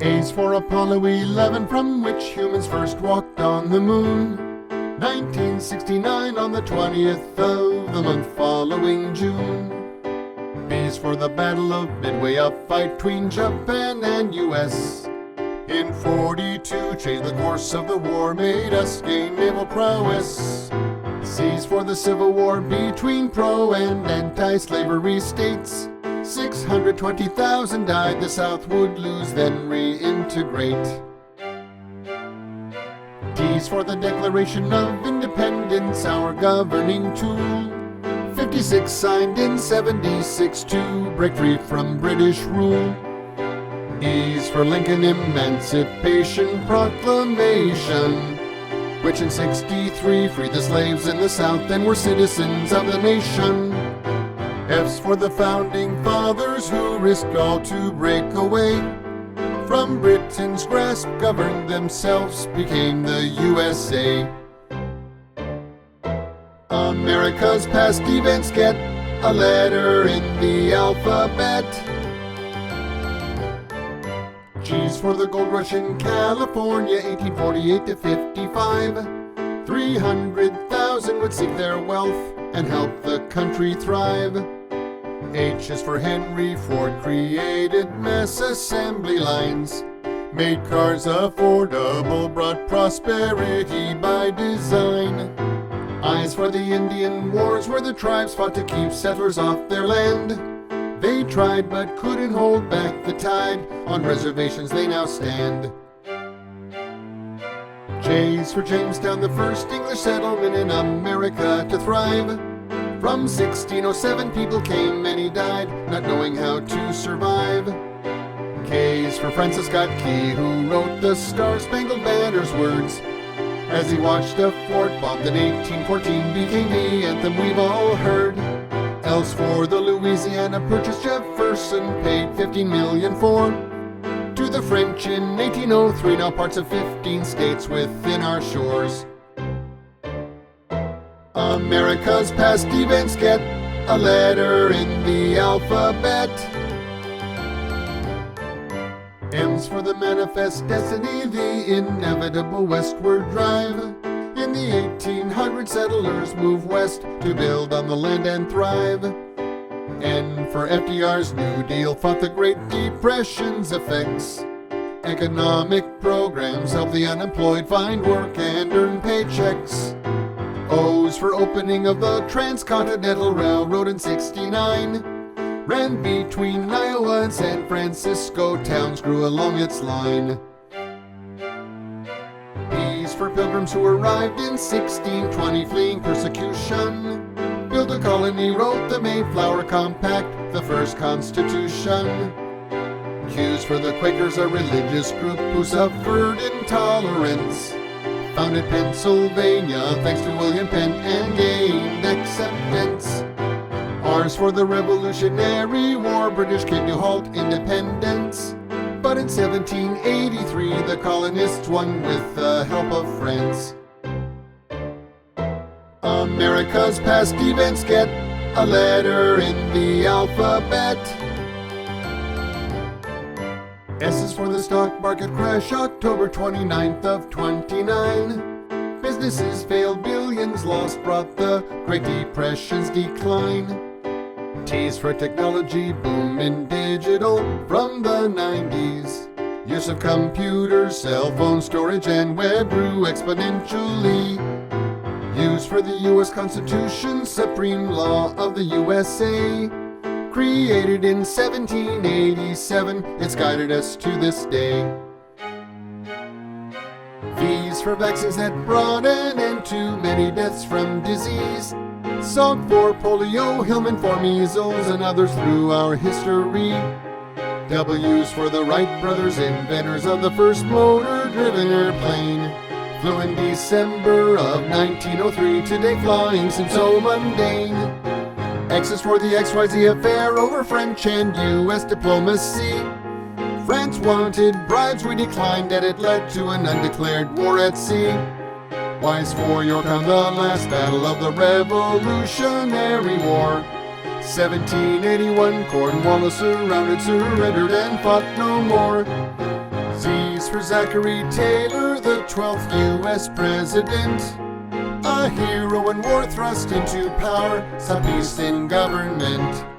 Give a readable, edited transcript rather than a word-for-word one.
A's for Apollo 11, from which humans first walked on the moon. 1969 on the 20th of the month following June. B's for the Battle of Midway, a fight between Japan and US. In 42 changed the course of the war, made us gain naval prowess. C's for the Civil War between pro and anti-slavery states. 620,000 died, the South would lose, then reintegrate. T's for the Declaration of Independence, our governing tool. 56 signed in 76 to break free from British rule. E's for Lincoln Emancipation Proclamation, which in 63 freed the slaves in the South and were citizens of the nation. F's for the Founding Fathers, who risked all to break away from Britain's grasp, governed themselves, became the USA. America's past events get a letter in the alphabet. G's for the gold rush in California, 1848 to 55. 300,000 would seek their wealth and help the country thrive. H is for Henry Ford, created mass assembly lines, made cars affordable, brought prosperity by design. I is for the Indian Wars, where the tribes fought to keep settlers off their land. They tried but couldn't hold back the tide, on reservations they now stand. J is for Jamestown, the first English settlement in America to thrive. From 1607 people came, many died, not knowing how to survive. K is for Francis Scott Key, who wrote the Star-Spangled Banner's words, as he watched a fort bombed in 1814, became the anthem we've all heard. L's for the Louisiana Purchase, Jefferson paid 15 million for. To the French in 1803, now parts of 15 states within our shores. America's past events get a letter in the alphabet. M's for the manifest destiny, the inevitable westward drive. In the 1800s, settlers moved west to build on the land and thrive. N for FDR's New Deal fought the Great Depression's effects. Economic programs help the unemployed find work and earn paychecks. O's for opening of the Transcontinental Railroad in 69. Ran between Iowa and San Francisco, towns grew along its line. P's for pilgrims who arrived in 1620, fleeing persecution. Built a colony, wrote the Mayflower Compact, the first constitution. Q's for the Quakers, a religious group who suffered intolerance. Founded Pennsylvania thanks to William Penn and gained acceptance. R's for the Revolutionary War, British came to halt independence. But in 1783 the colonists won with the help of France. America's past events get a letter in the alphabet. S is for the stock market crash, October 29th of 29. Businesses failed, billions lost, brought the Great Depression's decline. T is for technology, boom in digital from the 90s. Use of computers, cell phone storage, and web grew exponentially. U for the U.S. Constitution, supreme law of the USA. Created in 1787, it's guided us to this day. V's for vaccines that brought an end to many deaths from disease. Salk for polio, Hillman for measles, and others through our history. W's for the Wright brothers, inventors of the first motor-driven airplane. Flew in December of 1903, today flying seems so mundane. X is for the XYZ affair over French and U.S. diplomacy. France wanted bribes, we declined, and it led to an undeclared war at sea. Y is for Yorktown, the last battle of the Revolutionary War. 1781, Cornwallis surrounded, surrendered, and fought no more. for Zachary Taylor, the 12th U.S. President. A hero in war thrust into power, saw peace in government.